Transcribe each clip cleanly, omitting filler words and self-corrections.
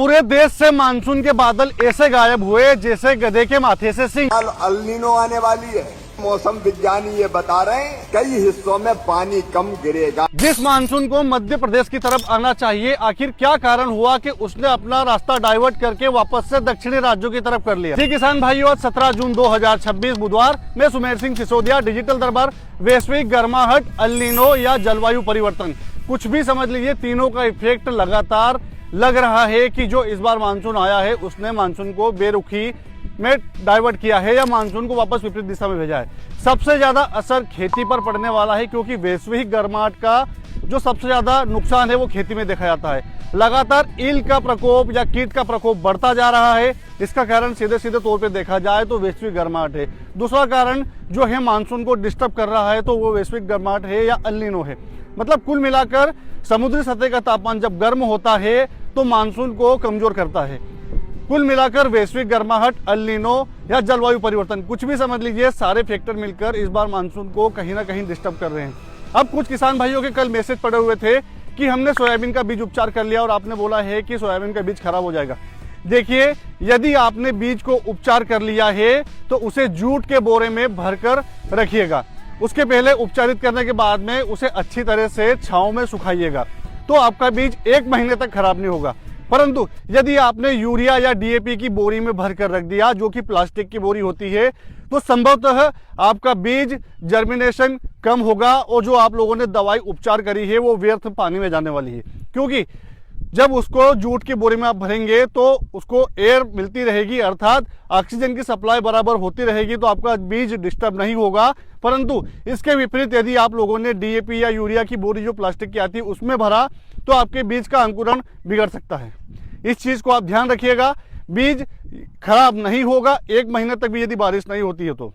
पूरे देश से मानसून के बादल ऐसे गायब हुए जैसे गधे के माथे से सिंह। अल नीनो आने वाली है। मौसम विज्ञानी ये बता रहे हैं कई हिस्सों में पानी कम गिरेगा। जिस मानसून को मध्य प्रदेश की तरफ आना चाहिए, आखिर क्या कारण हुआ कि उसने अपना रास्ता डाइवर्ट करके वापस से दक्षिणी राज्यों की तरफ कर लिया। जी किसान भाइयों, 17 जून 2026 बुधवार, मैं सुमेर सिंह सिसोदिया, डिजिटल दरबार। वैश्विक गर्माहट, अल नीनो या जलवायु परिवर्तन, कुछ भी समझ लीजिए, तीनों का इफेक्ट लगातार लग रहा है कि जो इस बार मानसून आया है उसने मानसून को बेरुखी में डाइवर्ट किया है या मानसून को वापस विपरीत दिशा में भेजा है। सबसे ज्यादा असर खेती पर पड़ने वाला है, क्योंकि वैश्विक गर्माहट का जो सबसे ज्यादा नुकसान है वो खेती में देखा जाता है। लगातार ईल का प्रकोप या कीट का प्रकोप बढ़ता जा रहा है। इसका कारण सीधे सीधे तौर पे देखा जाए तो वैश्विक गर्माहट है। दूसरा कारण जो है मानसून को डिस्टर्ब कर रहा है तो वो वैश्विक गर्माहट है या अल नीनो है। मतलब कुल मिलाकर समुद्री सतह का तापमान जब गर्म होता है तो मानसून को कमजोर करता है। कुल मिलाकर वैश्विक गर्माहट, अल नीनो या जलवायु परिवर्तन, कुछ भी समझ लीजिए, सारे फैक्टर मिलकर इस बार मानसून को कहीं ना कहीं डिस्टर्ब कर रहे हैं। अब कुछ किसान भाइयों के कल मैसेज पड़े हुए थे कि हमने सोयाबीन का बीज उपचार कर लिया और आपने बोला है कि सोयाबीन का बीज खराब हो जाएगा। देखिए, यदि आपने बीज को उपचार कर लिया है तो उसे जूट के बोरे में भरकर रखिएगा। उसके पहले उपचारित करने के बाद में उसे अच्छी तरह से छांव में सुखाइएगा, तो आपका बीज 1 महीने तक खराब नहीं होगा। परंतु यदि आपने यूरिया या डीएपी की बोरी में भर कर रख दिया, जो कि प्लास्टिक की बोरी होती है, तो संभवतः आपका बीज जर्मिनेशन कम होगा और जो आप लोगों ने दवाई उपचार करी है वो व्यर्थ पानी में जाने वाली है। क्योंकि जब उसको जूट की बोरी में आप भरेंगे तो उसको एयर मिलती रहेगी, अर्थात ऑक्सीजन की सप्लाई बराबर होती रहेगी, तो आपका बीज डिस्टर्ब नहीं होगा। परंतु इसके विपरीत यदि आप लोगों ने डीएपी या यूरिया की बोरी जो प्लास्टिक की आती है उसमें भरा तो आपके बीज का अंकुरण बिगड़ सकता है। इस चीज को आप ध्यान रखिएगा। बीज खराब नहीं होगा 1 महीने तक भी यदि बारिश नहीं होती है तो।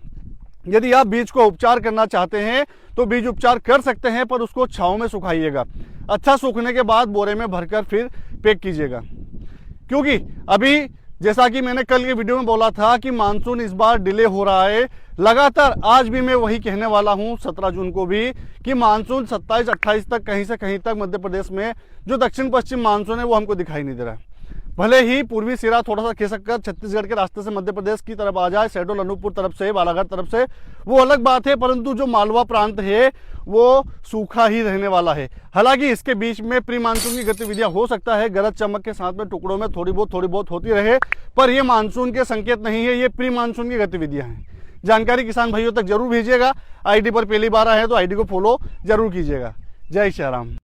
यदि आप बीज को उपचार करना चाहते हैं तो बीज उपचार कर सकते हैं, पर उसको छांव में सुखाइएगा। अच्छा सूखने के बाद बोरे में भरकर फिर पैक कीजिएगा। क्योंकि अभी जैसा कि मैंने कल के वीडियो में बोला था कि मानसून इस बार डिले हो रहा है। लगातार आज भी मैं वही कहने वाला हूं, 17 जून को भी, कि मानसून 27-28 तक कहीं से कहीं तक मध्य प्रदेश में जो दक्षिण पश्चिम मानसून है वो हमको दिखाई नहीं दे रहा है। भले ही पूर्वी सिरा थोड़ा सा खिसक कर छत्तीसगढ़ के रास्ते से मध्य प्रदेश की तरफ आ जाए, शहडोल अनूपपुर तरफ से, बालाघाट तरफ से, वो अलग बात है, परंतु जो मालवा प्रांत है वो सूखा ही रहने वाला है। हालांकि इसके बीच में प्री मानसून की गतिविधियां हो सकता है, गरज चमक के साथ में टुकड़ों में थोड़ी बहुत होती रहे, पर ये मानसून के संकेत नहीं है, ये प्री मानसून की गतिविधियां हैं। जानकारी किसान भाइयों तक जरूर भेजिएगा। आईडी पर पहली बार आए हैं तो आईडी को फॉलो जरूर कीजिएगा। जय श्री राम।